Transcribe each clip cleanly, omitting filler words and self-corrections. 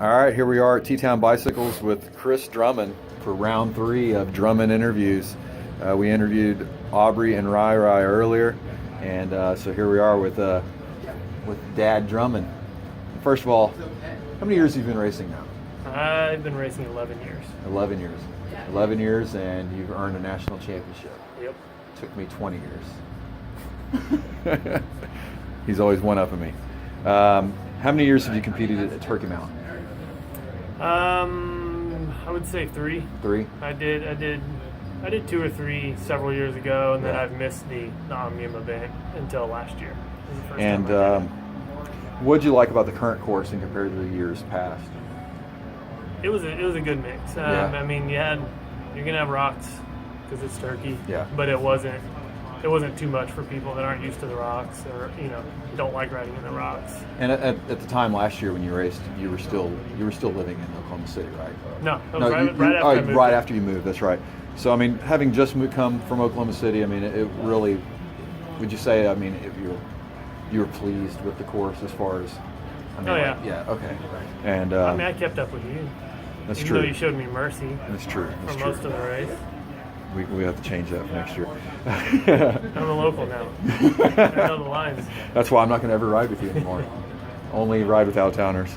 All right, here we are at T-Town Bicycles with Chris Drummond for round 3 of Drummond interviews. We interviewed Aubrey and Rai earlier, and so here we are with Dad Drummond. First of all, how many years have you been racing now? I've been racing 11 years. 11 years. 11 years, and you've earned a national championship. Yep. Took me 20 years. He's always one up on me. How many years have you competed at Turkey Mountain? I would say 3. 3? I did 2 or 3 several years ago, and then Yeah. I've missed the Omnium event until last year. It was the first And time I did it. what'd you like about the current course in compared to the years past? It was a good mix. Yeah. I mean, you're gonna have rocks because it's Turkey. Yeah. But it wasn't too much for people that aren't used to the rocks or don't like riding in the rocks. And at the time last year when you raced, you were still living in Oklahoma City, right? No, it was right after I moved. Right after you moved. That's right. So I mean, having just come from Oklahoma City, I mean, it really. Would you say? I mean, if you were pleased with the course as far as? I mean, Oh, yeah. Yeah. Okay. And I mean, I kept up with you. that's Even true. though you showed me mercy That's true. That's for true. most of the race. We have to change that for next year. I'm a local now. I know the lines. That's why I'm not going to ever ride with you anymore. Only ride with out-towners.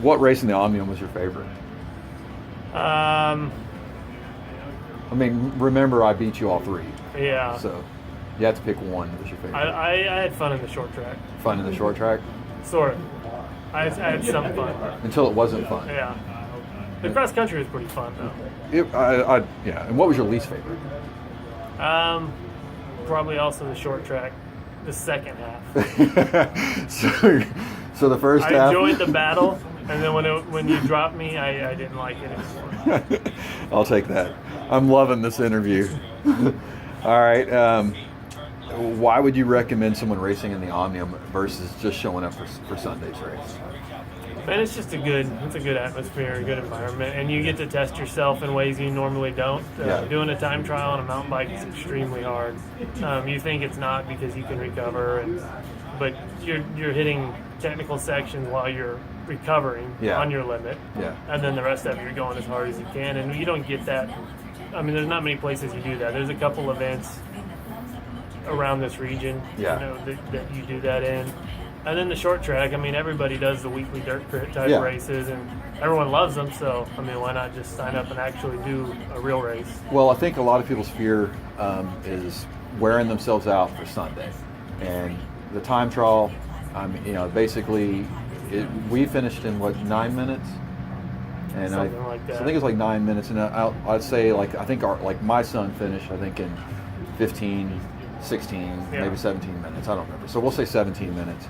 What race in the Omnium was your favorite? I mean, remember I beat you all 3. Yeah. So you have to pick one that was your favorite. I had fun in the short track. Fun in the short track? Sort of. I had some fun. Until it wasn't fun. Yeah. The cross country was pretty fun though. Yeah. And what was your least favorite? Probably also the short track, the second half. so the first half. I enjoyed the battle, and then when you dropped me, I didn't like it anymore. I'll take that. I'm loving this interview. All right. Why would you recommend someone racing in the Omnium versus just showing up for Sunday's race? Man, it's just a good atmosphere, a good environment, and you get to test yourself in ways you normally don't. Yeah. Doing a time trial on a mountain bike is extremely hard. You think it's not because you can recover, but you're hitting technical sections while you're recovering on your limit, and then the rest of it you're going as hard as you can, and you don't get that. I mean, there's not many places you do that. There's a couple events around this region, that you do that in. And then the short track, I mean, everybody does the weekly dirt crit type races, and everyone loves them. So, I mean, why not just sign up and actually do a real race? Well, I think a lot of people's fear is wearing themselves out for Sunday. And the time trial, basically, we finished in, 9 minutes? And Something like that. So I think it was like 9 minutes. And I'd say, I think my son finished, I think, in 15, 16, maybe 17 minutes. I don't remember. So we'll say 17 minutes.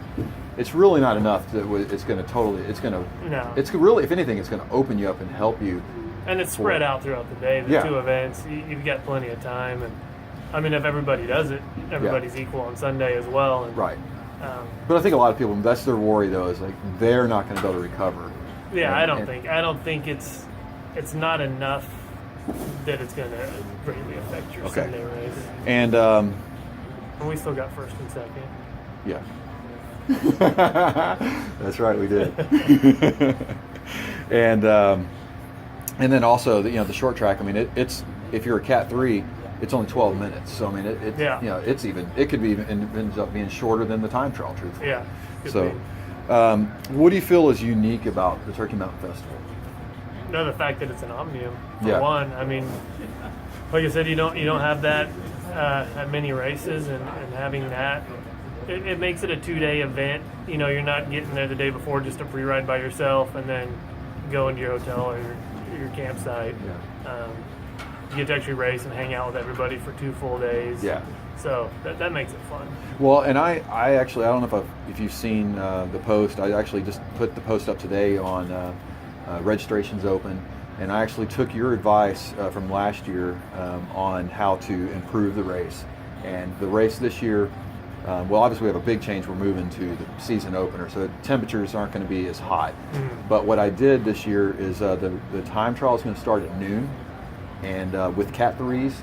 It's really not enough that it's going to really, if anything, it's going to open you up and help you. And it's spread out throughout the day, the 2 events. You've got plenty of time. And I mean, if everybody does it, everybody's equal on Sunday as well. And, right. But I think a lot of people, that's their worry though, is like they're not going to be able to recover. Yeah, I don't think it's not enough that it's going to greatly affect your Sunday race. And we still got first and second. Yeah. That's right, we did. And then also the short track. I mean, it's if you're a Cat 3, it's only 12 minutes. So I mean, it could be ends up being shorter than the time trial, truthfully. Yeah. So, what do you feel is unique about the Turkey Mountain Festival? No, the fact that it's an Omnium. For one, I mean, like I said, you don't have that at many races, and having that, it makes it a 2-day event. You're not getting there the day before just a pre-ride by yourself and then going to your hotel or your campsite. Yeah. You get to actually race and hang out with everybody for 2 full days. Yeah. So that makes it fun. Well, and I actually, I don't know if you've seen the post. I actually just put the post up today on registrations open. And I actually took your advice from last year on how to improve the race. And the race this year, obviously we have a big change. We're moving to the season opener, so temperatures aren't going to be as hot. Mm-hmm. But what I did this year is the time trial is going to start at noon. And with Cat 3s,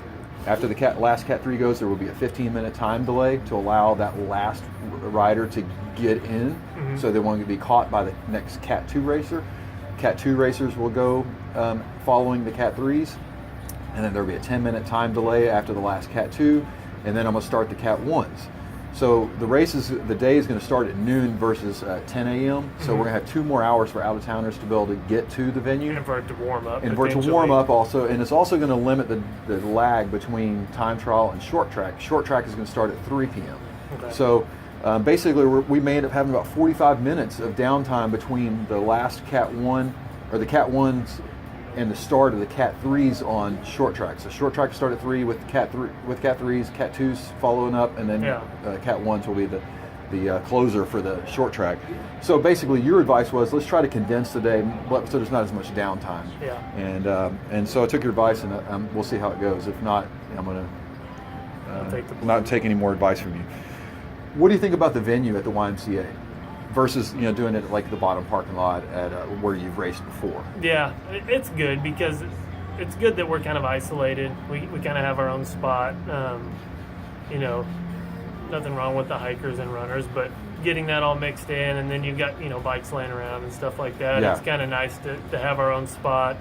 after the last Cat 3 goes, there will be a 15-minute time delay to allow that last rider to get in, so they won't be caught by the next Cat 2 racer. Cat 2 racers will go following the Cat 3s, and then there'll be a 10-minute time delay after the last Cat 2, and then I'm going to start the Cat 1s. So the day is going to start at noon versus 10 a.m. So we're going to have 2 more hours for out-of-towners to be able to get to the venue. And for it to warm up. And for it to warm up also. And it's also going to limit the lag between time trial and short track. Short track is going to start at 3 p.m. Okay. So basically we may end up having about 45 minutes of downtime between the last Cat 1, or the Cat 1s, and the start of the Cat 3s on short track. So short track start at 3 with Cat 3s, Cat 2s following up, and then Cat 1s will be the closer for the short track. So basically your advice was, let's try to condense the day so there's not as much downtime. Yeah. And so I took your advice, and we'll see how it goes. If not, I'm going to not take any more advice from you. What do you think about the venue at the YMCA versus doing it at like the bottom parking lot at where you've raced before? Yeah, it's good because it's good that we're kind of isolated. We kind of have our own spot. Nothing wrong with the hikers and runners, but getting that all mixed in, and then you've got bikes laying around and stuff like that. Yeah. It's kind of nice to have our own spot.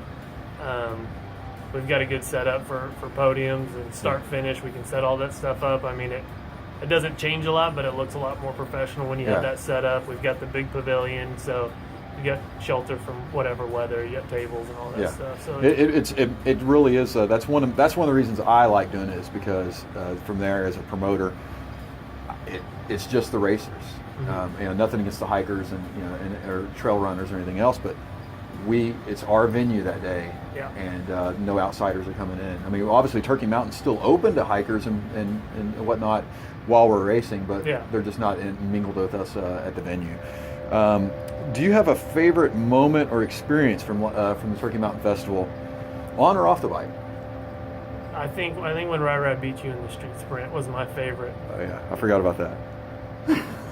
We've got a good setup for podiums and start finish. We can set all that stuff up. I mean, it doesn't change a lot, but it looks a lot more professional when you have that set up. We've got the big pavilion, so you got shelter from whatever weather. You got tables and all that stuff. So it really is. That's one of the reasons I like doing it, is because from there as a promoter, it's just the racers. Nothing against the hikers and or trail runners or anything else, but it's our venue that day, and no outsiders are coming in. I mean, obviously Turkey Mountain's still open to hikers and whatnot while we're racing, but they're just not mingled with us at the venue. Do you have a favorite moment or experience from the Turkey Mountain Festival, on or off the bike? I think when Rai beat you in the street sprint was my favorite. Oh yeah, I forgot about that.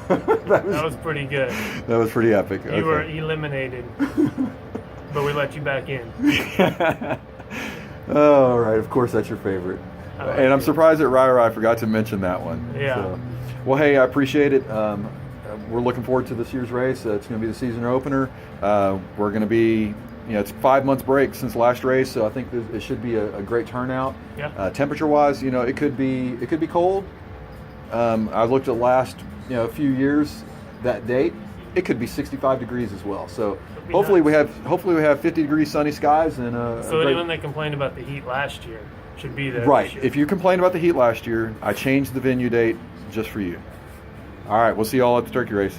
that was pretty good. That was pretty epic. You were eliminated, but we let you back in. Oh, right. Of course, that's your favorite. And I'm surprised that Rai forgot to mention that one. Yeah. So, well, hey, I appreciate it. We're looking forward to this year's race. It's going to be the season opener. We're going to be, it's 5 months break since last race, so I think it should be a great turnout. Yeah. Temperature-wise, it could be cold. I looked at last, few years, that date. It could be 65 degrees as well. So hopefully we have 50-degree sunny skies and so anyone that complained about the heat last year should be there. Right. This year. If you complained about the heat last year, I changed the venue date just for you. All right. We'll see you all at the turkey race.